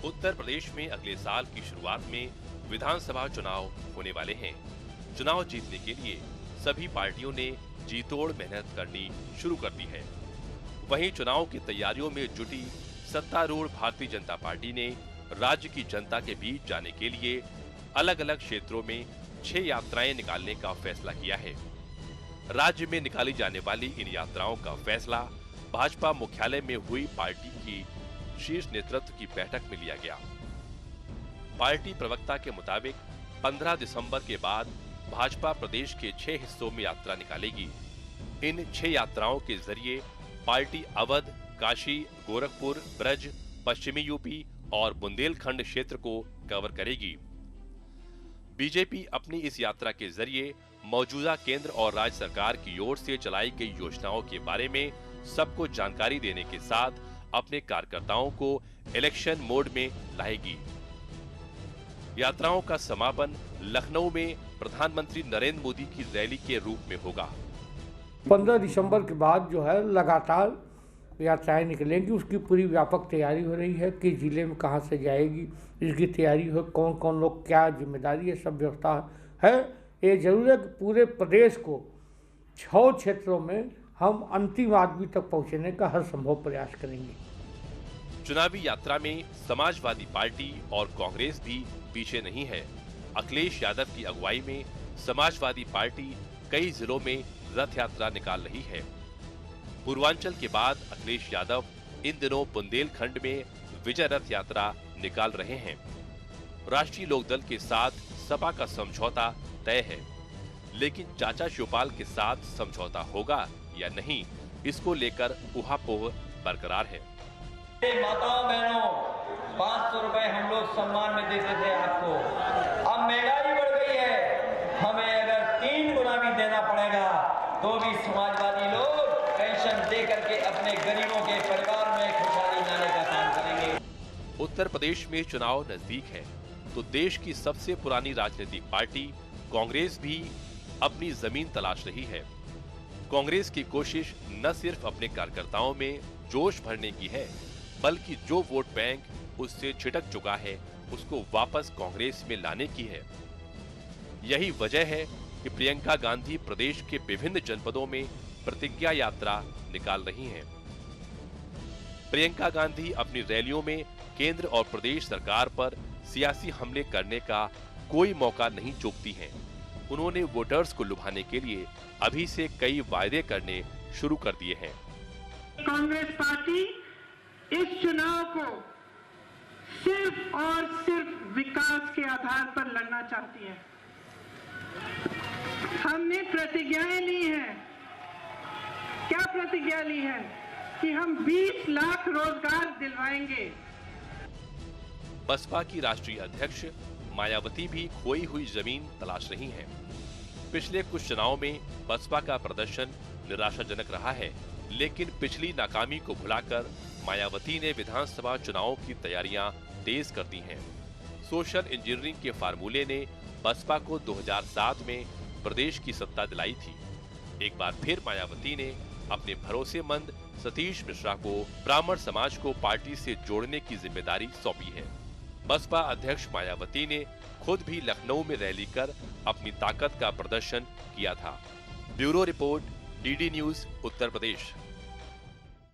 उत्तर प्रदेश में अगले साल की शुरुआत में विधानसभा चुनाव होने वाले हैं। चुनाव जीतने के लिए सभी पार्टियों ने जीतोड़ मेहनत करनी शुरू कर दी है। वहीं चुनाव की तैयारियों में जुटी सत्तारूढ़ भारतीय जनता पार्टी ने राज्य की जनता के बीच जाने के लिए अलग अलग क्षेत्रों में 6 यात्राएं निकालने का फैसला किया है। राज्य में निकाली जाने वाली इन यात्राओं का फैसला भाजपा मुख्यालय में हुई पार्टी की शीर्ष नेतृत्व की बैठक में लिया गया। पार्टी प्रवक्ता के मुताबिक 15 दिसंबर के बाद भाजपा प्रदेश के 6 हिस्सों में यात्रा निकालेगी। इन 6 यात्राओं के जरिए पार्टी अवध, काशी, गोरखपुर, ब्रज, पश्चिमी यूपी और बुंदेलखंड क्षेत्र को कवर करेगी। बीजेपी अपनी इस यात्रा के जरिए मौजूदा केंद्र और राज्य सरकार की ओर से चलाई गई योजनाओं के बारे में सबको जानकारी देने के साथ अपने कार्यकर्ताओं को इलेक्शन मोड में लाएगी। यात्राओं का समापन लखनऊ में प्रधानमंत्री नरेंद्र मोदी की रैली के रूप में होगा। 15 दिसंबर के बाद जो है लगातार यात्राएं निकलेंगी। उसकी पूरी व्यापक तैयारी हो रही है कि जिले में कहां से जाएगी, इसकी तैयारी हो, कौन कौन लोग क्या जिम्मेदारी है, सब व्यवस्था है। ये जरूर है कि पूरे प्रदेश को 6 क्षेत्रों में हम अंतिम आदमी तक पहुंचने का हर संभव प्रयास करेंगे। चुनावी यात्रा में समाजवादी पार्टी और कांग्रेस भी पीछे नहीं है। अखिलेश यादव की अगुवाई में समाजवादी पार्टी कई जिलों में रथ यात्रा निकाल रही है। पूर्वांचल के बाद अखिलेश यादव इन दिनों बुंदेलखंड में विजय रथ यात्रा निकाल रहे हैं। राष्ट्रीय लोकदल के साथ सपा का समझौता तय है, लेकिन चाचा शिवपाल के साथ समझौता होगा या नहीं, इसको लेकर उहापोह बरकरार है। माताओं बहनों, 500 रुपए हम लोग सम्मान में देते थे आपको, अब महंगाई बढ़ गई है, हमें अगर 3 गुना भी देना पड़ेगा तो भी समाजवादी लोग पेंशन दे करके अपने गरीबों के परिवार में खुशहाली लाने का काम करेंगे। उत्तर प्रदेश में चुनाव नजदीक है तो देश की सबसे पुरानी राजनीतिक पार्टी कांग्रेस भी अपनी जमीन तलाश रही है। कांग्रेस की कोशिश न सिर्फ अपने कार्यकर्ताओं में जोश भरने की है, बल्कि जो वोट बैंक उससे छिटक चुका है उसको वापस कांग्रेस में लाने की है। यही वजह है कि प्रियंका गांधी प्रदेश के विभिन्न जनपदों में प्रतिज्ञा यात्रा निकाल रही हैं। प्रियंका गांधी अपनी रैलियों में केंद्र और प्रदेश सरकार पर सियासी हमले करने का कोई मौका नहीं चूकती हैं। उन्होंने वोटर्स को लुभाने के लिए अभी से कई वायदे करने शुरू कर दिए हैं। कांग्रेस पार्टी इस चुनाव को सिर्फ और सिर्फ विकास के आधार पर लड़ना चाहती है। हमने प्रतिज्ञाएं ली हैं। क्या प्रतिज्ञा ली है? कि हम 20 लाख रोजगार दिलवाएंगे। बसपा की राष्ट्रीय अध्यक्ष मायावती भी खोई हुई जमीन तलाश रही हैं। पिछले कुछ चुनाव में बसपा का प्रदर्शन निराशाजनक रहा है, लेकिन पिछली नाकामी को भुलाकर मायावती ने विधानसभा चुनावों की तैयारियां तेज कर दी हैं। सोशल इंजीनियरिंग के फार्मूले ने बसपा को 2007 में प्रदेश की सत्ता दिलाई थी। एक बार फिर मायावती ने अपने भरोसेमंद सतीश मिश्रा को ब्राह्मण समाज को पार्टी से जोड़ने की जिम्मेदारी सौंपी है। बसपा अध्यक्ष मायावती ने खुद भी लखनऊ में रैली कर अपनी ताकत का प्रदर्शन किया था। Bureau report, DD news, Uttar Pradesh.